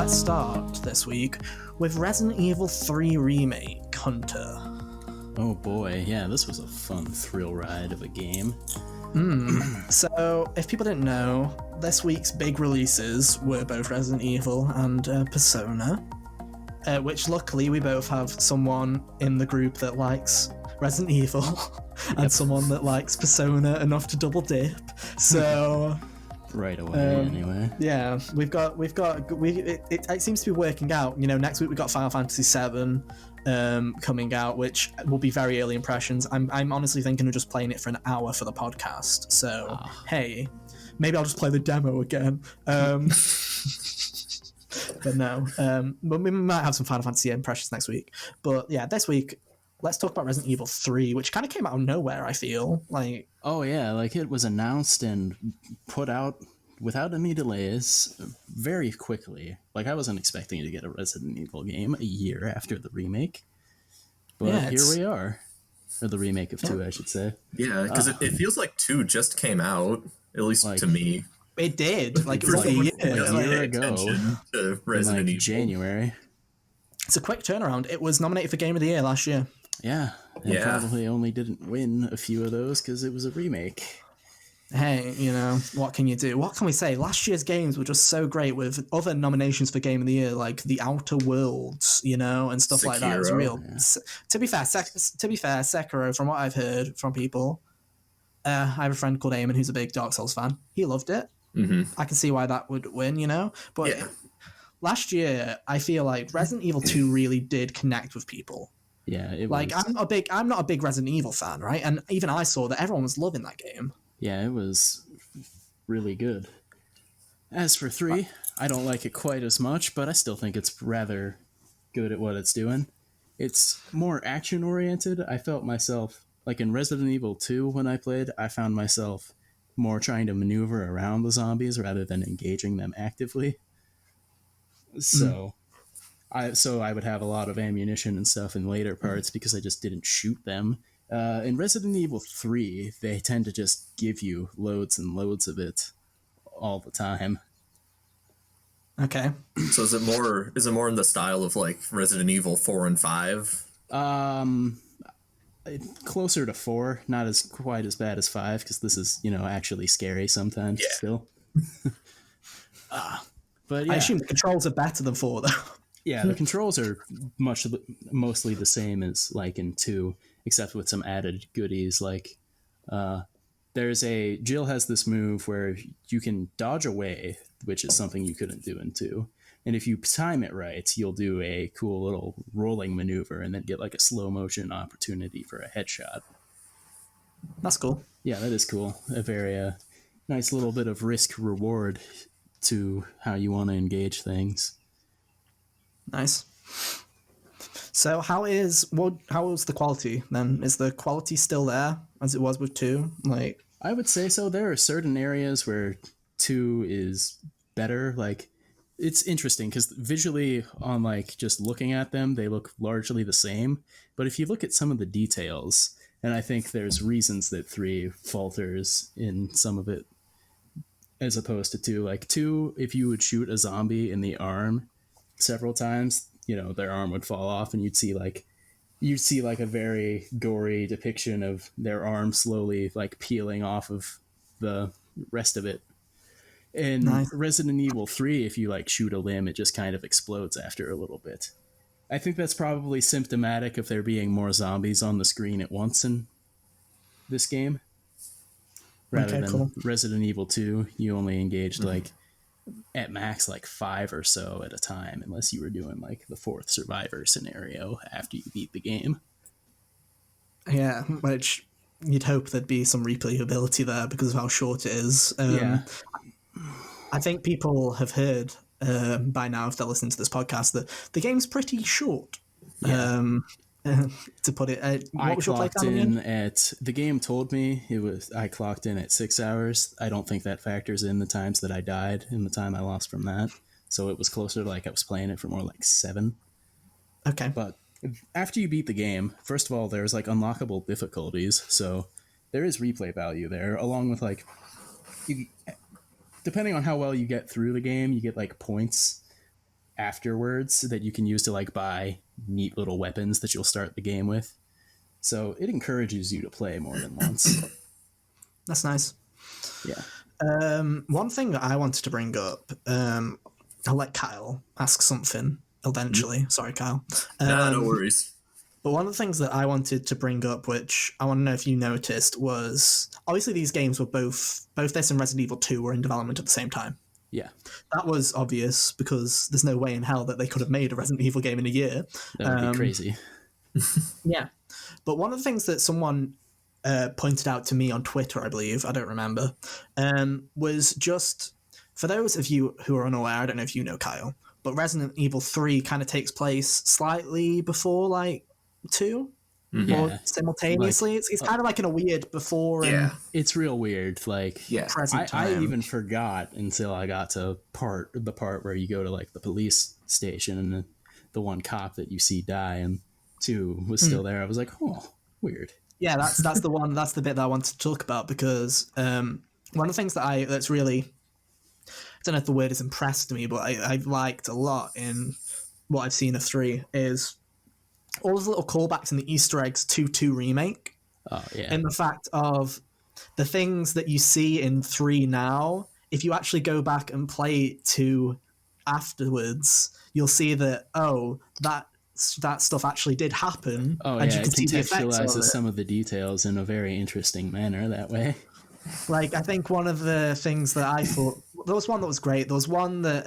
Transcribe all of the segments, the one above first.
let's start this week with Resident Evil 3 Remake, Hunter. Oh boy, yeah, this was a fun thrill ride of a game. So, if people didn't know, this week's big releases were both Resident Evil and Persona, which luckily we both have someone in the group that likes Resident Evil and someone that likes Persona enough to double dip. So... Right away, anyway. Yeah, it seems to be working out. You know, next week we've got Final Fantasy VII coming out, which will be very early impressions. I'm honestly thinking of just playing it for an hour for the podcast. So, hey, maybe I'll just play the demo again. But no, but we might have some Final Fantasy impressions next week. But yeah, this week, let's talk about Resident Evil 3, which kind of came out of nowhere, I feel. Oh yeah, it was announced and put out without any delays very quickly. I wasn't expecting to get a Resident Evil game a year after the remake. But yeah, here we are. Or the remake of 2, I should say. Yeah, because it feels like 2 just came out, at least to me. It did. It was a year ago. To Resident Evil. January. It's a quick turnaround. It was nominated for Game of the Year last year. Yeah, and probably only didn't win a few of those because it was a remake. Hey, what can you do? What can we say? Last year's games were just so great with other nominations for Game of the Year, like The Outer Worlds, and stuff like that. It was real. Yeah. To be fair, Sekiro, from what I've heard from people, I have a friend called Eamon who's a big Dark Souls fan. He loved it. Mm-hmm. I can see why that would win, But last year, I feel like Resident Evil 2 really did connect with people. Yeah, it was. I'm not a big Resident Evil fan, right? And even I saw that everyone was loving that game. Yeah, it was really good. As for 3, I don't like it quite as much, but I still think it's rather good at what it's doing. It's more action-oriented. I felt myself, in Resident Evil 2 when I played, I found myself more trying to maneuver around the zombies rather than engaging them actively. So... I would have a lot of ammunition and stuff in later parts because I just didn't shoot them. In Resident Evil 3, they tend to just give you loads and loads of it all the time. Okay. So is it more in the style of Resident Evil 4 and 5? Closer to 4, not quite as bad as 5 because this is, actually scary sometimes still. But yeah. I assume the controls are better than 4 though. Yeah, the controls are mostly the same as in 2, except with some added goodies. Jill has this move where you can dodge away, which is something you couldn't do in 2. And if you time it right, you'll do a cool little rolling maneuver and then get a slow motion opportunity for a headshot. That's cool. Yeah, that is cool. A very nice little bit of risk reward to how you want to engage things. Nice. So how was the quality then? Is the quality still there as it was with 2? I would say so. There are certain areas where 2 is better. It's interesting because visually on just looking at them, they look largely the same. But if you look at some of the details, and I think there's reasons that 3 falters in some of it as opposed to 2. 2, if you would shoot a zombie in the arm several times, their arm would fall off and you'd see a very gory depiction of their arm slowly peeling off of the rest of it. In Resident Evil 3, if you shoot a limb, it just kind of explodes after a little bit. I think that's probably symptomatic of there being more zombies on the screen at once in this game. Rather than Resident Evil 2, you only engaged at max 5 or so at a time, unless you were doing the 4th survivor scenario after you beat the game. Yeah, which you'd hope there'd be some replayability there because of how short it is. I think people have heard by now, if they're listening to this podcast, that the game's pretty short. Yeah. To put it, what was your playtime again? The game told me I clocked in at 6 hours. I don't think that factors in the times that I died and the time I lost from that. So it was closer to I was playing it for more 7. Okay. But after you beat the game, first of all, there's unlockable difficulties. So there is replay value there, along with depending on how well you get through the game, you get points afterwards that you can use to like buy neat little weapons that you'll start the game with. So it encourages you to play more than once. That's nice. Yeah. One thing that I wanted to bring up, I'll let Kyle ask something eventually. Sorry, Kyle. No worries. But one of the things that I wanted to bring up, which I want to know if you noticed, was obviously these games were both this and Resident Evil 2 were in development at the same time. Yeah. That was obvious because there's no way in hell that they could have made a Resident Evil game in a year. That would be crazy. Yeah. But one of the things that someone pointed out to me on Twitter, I believe, I don't remember, was just, for those of you who are unaware, I don't know if you know, Kyle, but Resident Evil 3 kind of takes place slightly before, like, 2? Yeah. Or simultaneously. Like, it's kind of like in a weird before and it's real weird. Like present time. I even forgot until I got to the part where you go to like the police station and the one cop that you see die and 2 was still there. I was like, oh, weird. Yeah, that's the one. That's the bit that I wanted to talk about because one of the things that's really, I don't know if the word is impressed me, but I've liked a lot in what I've seen of 3 is all those little callbacks and the Easter eggs to 2 Remake. Oh, yeah. And the fact of the things that you see in 3 now, if you actually go back and play 2 afterwards, you'll see that, that stuff actually did happen. Oh, and yeah, you can see the effects of it. some of the details in a very interesting manner that way. Like, I think one of the things that I thought, there was one that was great. There was one that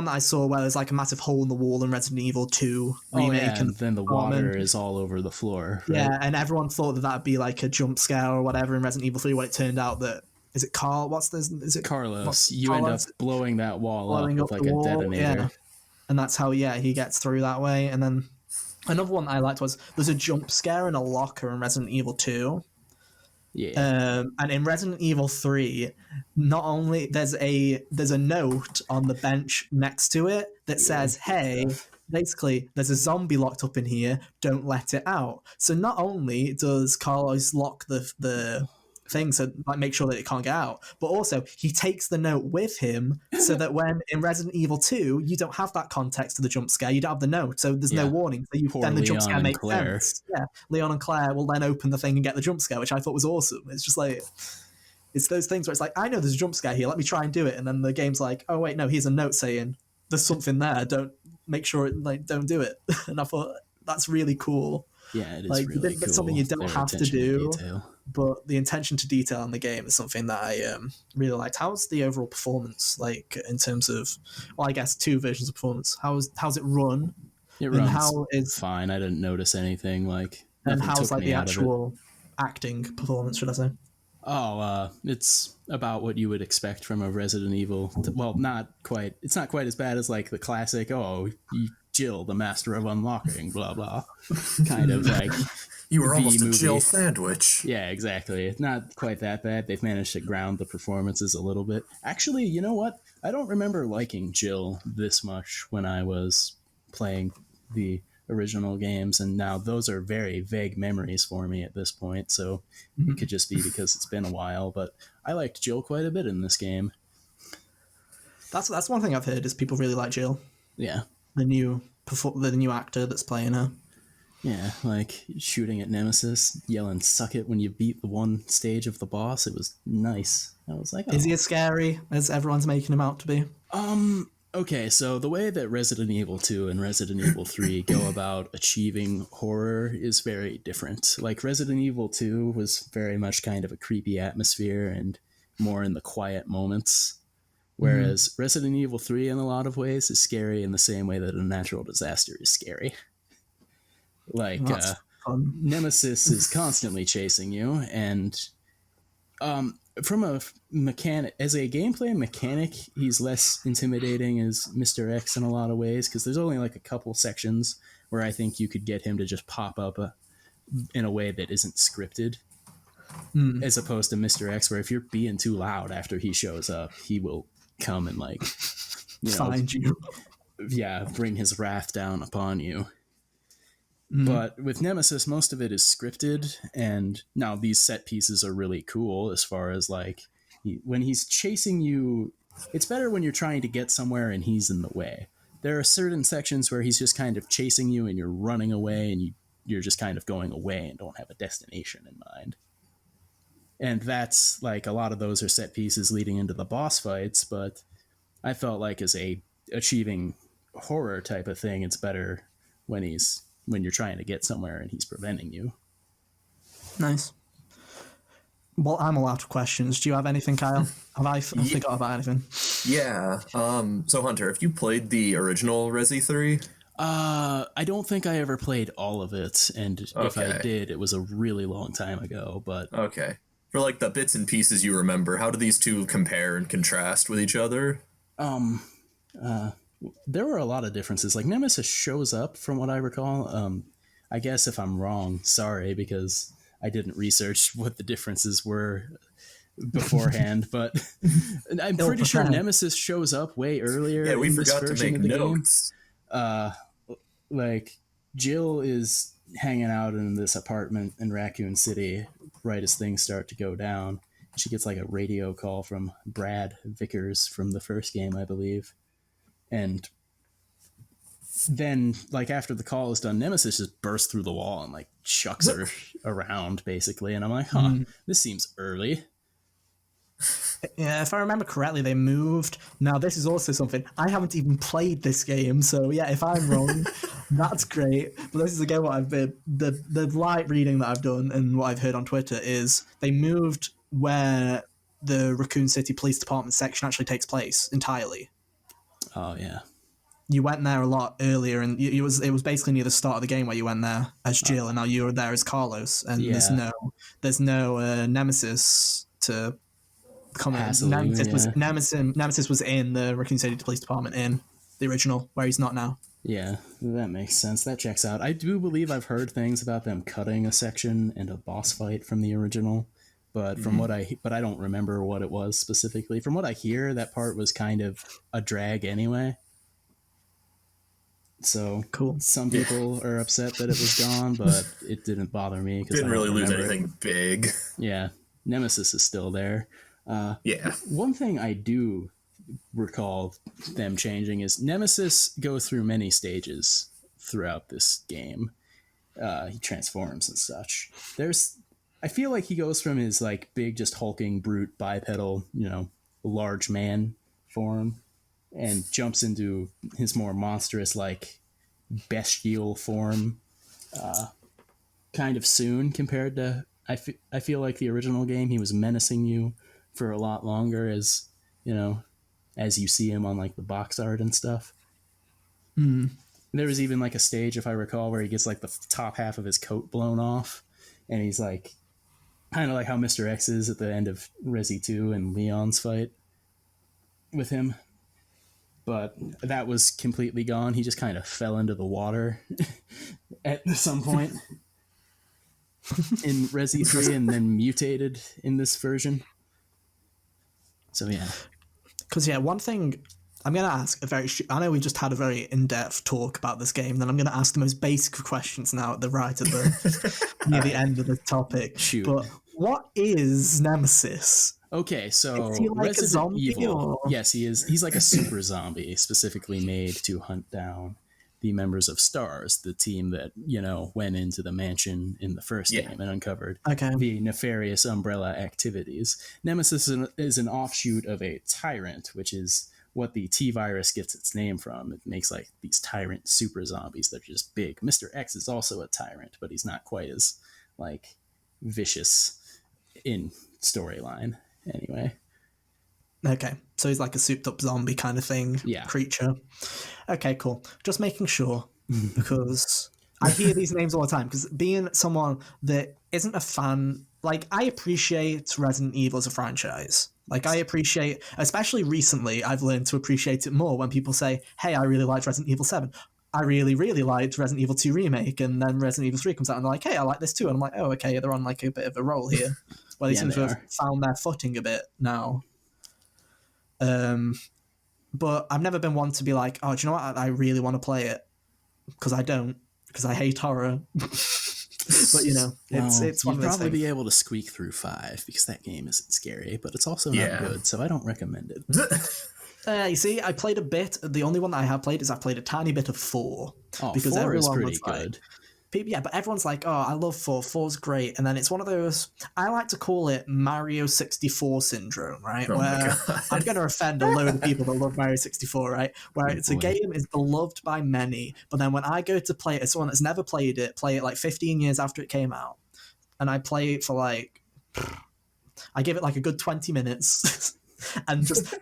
I saw where there's like a massive hole in the wall in Resident Evil 2 Remake. And then the water is all over the floor. Right? Yeah, and everyone thought that that'd be like a jump scare or whatever in Resident Evil 3, when it turned out that, is it Carl? Is it Carlos? You end up blowing that wall up with like a detonator. Yeah. And that's how, he gets through that way. And then another one I liked was there's a jump scare in a locker in Resident Evil 2. Yeah. And in Resident Evil 3, not only there's a note on the bench next to it that says, hey, basically there's a zombie locked up in here, don't let it out. So not only does Carlos lock the thing so like make sure that it can't get out, but also he takes the note with him so that when in Resident Evil 2 you don't have that context of the jump scare, you don't have the note, so there's no warning, so then the jump scare makes sense. Leon and Claire will then open the thing and get the jump scare, which I thought was awesome. It's just like, it's those things where it's like, I know there's a jump scare here, let me try and do it, and then the game's like, oh wait, no, here's a note saying there's something there, don't do it. And I thought that's really cool. Yeah, it is like, really it's something you don't have to do, but the attention to detail in the game is something that I really liked. How's the overall performance, like, in terms of, well, I guess 2 versions of performance? How's it run? It runs fine. I didn't notice anything, like, and how's like the actual acting performance, should I say? Oh, it's about what you would expect from a Resident Evil. Well, not quite. It's not quite as bad as like the classic, Jill, the master of unlocking, blah, blah. Kind of like... You were almost a Jill sandwich. Yeah, exactly. Not quite that bad. They've managed to ground the performances a little bit. Actually, you know what? I don't remember liking Jill this much when I was playing the original games, and now those are very vague memories for me at this point, so it could just be because it's been a while, but I liked Jill quite a bit in this game. That's one thing I've heard, is people really like Jill. Yeah. The new actor that's playing her. Yeah, like shooting at Nemesis, yelling "suck it" when you beat the one stage of the boss. It was nice. I was like, Is he as scary as everyone's making him out to be? Okay, so the way that Resident Evil 2 and Resident Evil 3 go about achieving horror is very different. Like, Resident Evil 2 was very much kind of a creepy atmosphere and more in the quiet moments. Whereas Resident Evil 3, in a lot of ways, is scary in the same way that a natural disaster is scary. Like, Nemesis is constantly chasing you, and from a mechanic, as a gameplay mechanic, he's less intimidating as Mr. X in a lot of ways, because there's only like a couple sections where I think you could get him to just pop up in a way that isn't scripted. As opposed to Mr. X, where if you're being too loud after he shows up, he will come and, like, find you. Yeah, bring his wrath down upon you. But with Nemesis, most of it is scripted, and now these set pieces are really cool as far as, like, when he's chasing you it's better when you're trying to get somewhere and he's in the way. There are certain sections where he's just kind of chasing you and you're running away and you're just kind of going away and don't have a destination in mind. And that's like a lot of those are set pieces leading into the boss fights, but I felt like as a achieving horror type of thing, it's better when you're trying to get somewhere and he's preventing you. Nice. Well, I'm allowed to questions. Do you have anything, Kyle? Have I forgot about anything? Yeah. So Hunter, have you played the original Resi 3? I don't think I ever played all of it, and if I did, it was a really long time ago, but... Okay. For, like, the bits and pieces you remember, how do these two compare and contrast with each other? There were a lot of differences. Like, Nemesis shows up, from what I recall. I guess if I'm wrong, sorry, because I didn't research what the differences were beforehand, but I'm pretty sure Nemesis shows up way earlier. Yeah, we in this forgot to version make of the notes. Game. Like, Jill is hanging out in this apartment in Raccoon City right as things start to go down. She gets like a radio call from Brad Vickers from the first game, I believe. And then, like, after the call is done, Nemesis just bursts through the wall and, like, chucks her around, basically. And I'm like, this seems early. Yeah, if I remember correctly, they moved. Now, this is also something. I haven't even played this game, so yeah, if I'm wrong, that's great. But this is, again, what I've been... The light reading that I've done and what I've heard on Twitter is they moved where the Raccoon City Police Department section actually takes place entirely. Oh, yeah. You went there a lot earlier, and it was basically near the start of the game where you went there as Jill, and now you're there as Carlos, and there's no Nemesis to come in. Nemesis was in the Raccoon City Police Department in the original, where he's not now. Yeah, that makes sense. That checks out. I do believe I've heard things about them cutting a section and a boss fight from the original, but I don't remember what it was specifically. From what I hear, that part was kind of a drag anyway. So cool. Some people are upset that it was gone, but it didn't bother me. Didn't really lose anything big. Yeah, Nemesis is still there. Yeah. One thing I do recall them changing is Nemesis goes through many stages throughout this game. He transforms and such. I feel like he goes from his like big, just hulking brute bipedal, large man form, and jumps into his more monstrous, like bestial form, kind of soon compared to. I feel like the original game, he was menacing you for a lot longer, as you see him on like the box art and stuff. There was even like a stage, if I recall, where he gets like the top half of his coat blown off, and he's like kind of like how Mr. X is at the end of Resi 2 and Leon's fight with him. But that was completely gone. He just kind of fell into the water at some point in Resi 3 and then mutated in this version. So, yeah. Because, one thing I'm going to ask I know we just had a very in-depth talk about this game, then I'm going to ask the most basic of questions now at the near the end of the topic. Shoot. But what is Nemesis? Okay, so is he like Resident a zombie Evil. or? Yes, he is. He's like a super zombie, specifically made to hunt down the members of STARS, the team that, went into the mansion in the first game and uncovered the nefarious Umbrella activities. Nemesis is an offshoot of a tyrant, which is what the T-virus gets its name from. It makes like these tyrant super zombies that are just big. Mr. X is also a tyrant, but he's not quite as like vicious in storyline. Anyway. Okay, so he's like a souped-up zombie kind of thing, creature. Okay, cool. Just making sure, because I hear these names all the time, because being someone that isn't a fan, like, I appreciate Resident Evil as a franchise. Like, I appreciate, especially recently, I've learned to appreciate it more when people say, hey, I really liked Resident Evil 7. I really, really liked Resident Evil 2 Remake, and then Resident Evil 3 comes out, and they're like, hey, I like this too. And I'm like, oh, okay, they're on, like, a bit of a roll here, where they seem to have found their footing a bit now. But I've never been one to be like, oh, do you know what? I really want to play it. Because I don't. Because I hate horror. But you know, it's one you'd of those probably things. be able to squeak through 5 because that game isn't scary, but it's also not good, so I don't recommend it. You see, I played a bit. The only one that I have played is I played a tiny bit of 4. Oh, because 4 everyone is pretty was like, good. yeah, but everyone's like, oh, I love 4. 4's great. And then it's one of those, I like to call it Mario 64 syndrome, right? Where I'm going to offend a load of people that love Mario 64, right? Where it's a game is beloved by many, but then when I go to play it as someone that's never played it, play it like 15 years after it came out, and I play it for like, I give it like a good 20 minutes, and just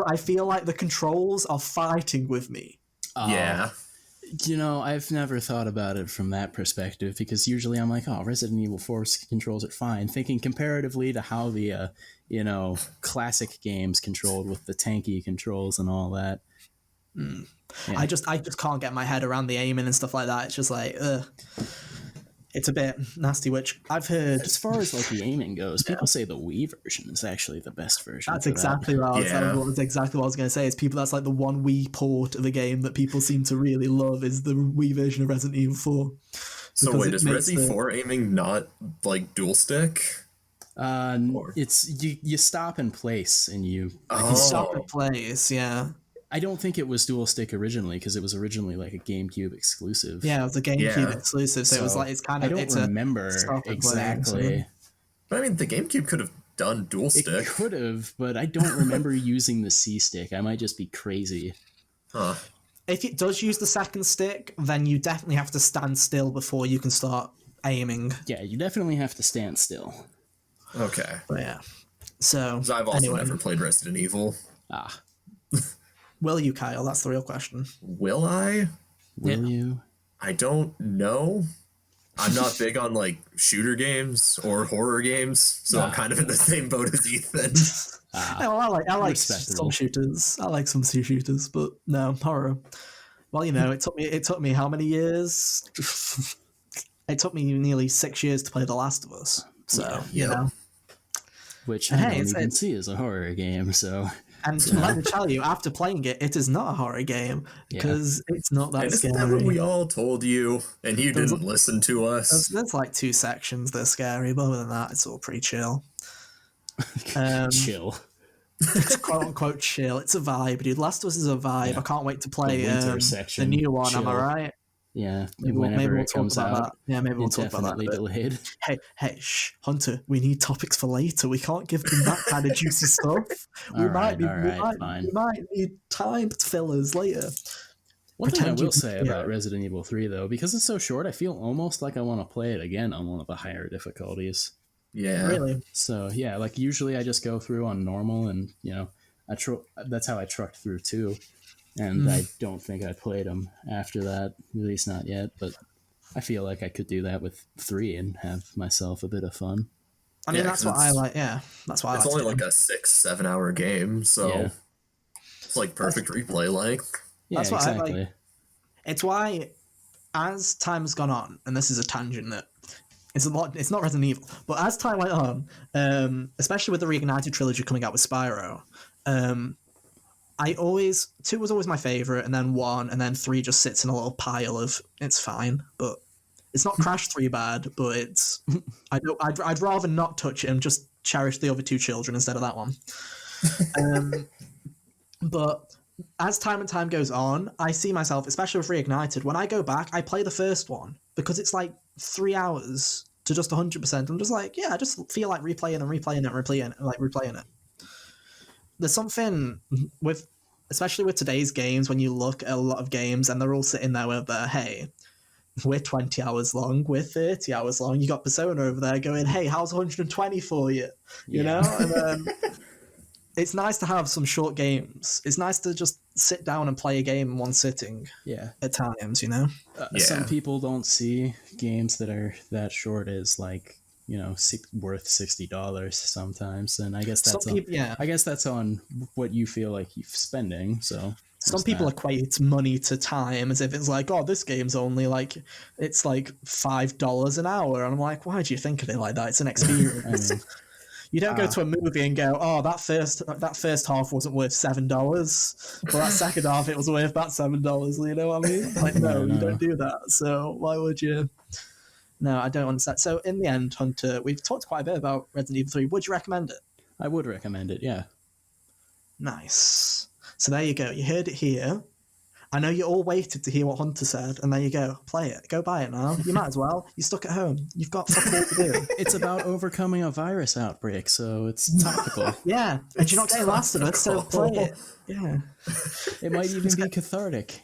I feel like the controls are fighting with me. Yeah. You know, I've never thought about it from that perspective because usually I'm like, oh, Resident Evil 4's controls are fine, thinking comparatively to how the, classic games controlled with the tanky controls and all that. Yeah. I just can't get my head around the aiming and stuff like that. It's just like, it's a bit nasty, which I've heard. As far as like the aiming goes, people say the Wii version is actually the best version. That's exactly what I was exactly what I was going to say. Is people that's like the one Wii port of a game that people seem to really love is the Wii version of Resident Evil 4. So wait, is Resident 4 aiming not like dual stick? It's you stop in place and you stop in place. Yeah. I don't think it was dual stick originally because it was originally like a GameCube exclusive. Yeah, it was a GameCube exclusive, so it was like it's kind of. I don't remember exactly. But I mean, the GameCube could have done dual stick. It could have, but I don't remember using the C stick. I might just be crazy. Huh. If it does use the second stick, then you definitely have to stand still before you can start aiming. Yeah, you definitely have to stand still. Okay. But yeah. So I've also never played Resident Evil. Will you, Kyle? That's the real question. Will I? Will you? I don't know. I'm not big on like shooter games or horror games, so I'm kind of in the same boat as Ethan. I like some shooters. I like some shooters, but no horror. Well, it took me how many years? It took me nearly 6 years to play The Last of Us. So which I don't even see as a horror game. So. And let me tell you, after playing it, it is not a horror game because it's not that scary. Isn't that what we all told you, and you didn't listen to us? There's like 2 sections that are scary, but other than that, it's all pretty chill. Chill. It's quote unquote chill. It's a vibe, dude. Last of Us is a vibe. I can't wait to play the new one. Chill. Am I right? Yeah, maybe we'll it comes out. That. Yeah, maybe we'll talk about that. Delayed. Hey, shh, Hunter. We need topics for later. We can't give them that kind of juicy stuff. We might need time fillers later. One thing I will say about Resident Evil 3, though, because it's so short, I feel almost like I want to play it again on one of the higher difficulties. Yeah, really. So yeah, like usually I just go through on normal, and that's how I trucked through 2. And I don't think I played them after that, at least not yet. But I feel like I could do that with 3 and have myself a bit of fun. I mean, that's what I like. Yeah, that's why I like. It's only like a 6-7 hour game, so it's like perfect replay length. Yeah, that's exactly. Like. It's why, as time has gone on, and this is a tangent that it's not Resident Evil, but as time went on, especially with the Reignited trilogy coming out with Spyro, 2 was always my favorite, and then 1, and then 3 just sits in a little pile of it's fine, but it's not Crash 3 bad, but it's I'd rather not touch it and just cherish the other 2 children instead of that one. But as time and time goes on, I see myself, especially with Reignited, when I go back, I play the first one because it's like 3 hours to just 100%. I'm just like, yeah, I just feel like replaying it. There's something with, especially with today's games, when you look at a lot of games and they're all sitting there with hey, we're 20 hours long, we're 30 hours long. You got Persona over there going, hey, how's 120 for you? You know? And it's nice to have some short games. It's nice to just sit down and play a game in one sitting at times, Some people don't see games that are that short as like, worth $60 sometimes, and I guess that's on what you feel like you're spending. So some people equate money to time as if it's like, oh, this game's only like it's like $5 an hour, and I'm like, why do you think of it like that? It's an experience. You don't go to a movie and go, oh, that first half wasn't worth $7, but that second half it was worth that $7. You know what I mean? Like, no, you don't do that. So why would you? No, I don't understand. So in the end, Hunter, we've talked quite a bit about Resident Evil 3. Would you recommend it? I would recommend it, yeah. Nice. So there you go. You heard it here. I know you all waited to hear what Hunter said, and there you go. Play it. Go buy it now. You might as well. You're stuck at home. You've got fuck all to do. It's about overcoming a virus outbreak, so it's topical. Yeah, and you're not getting Last of Us, so play it. Yeah. It might even be cathartic.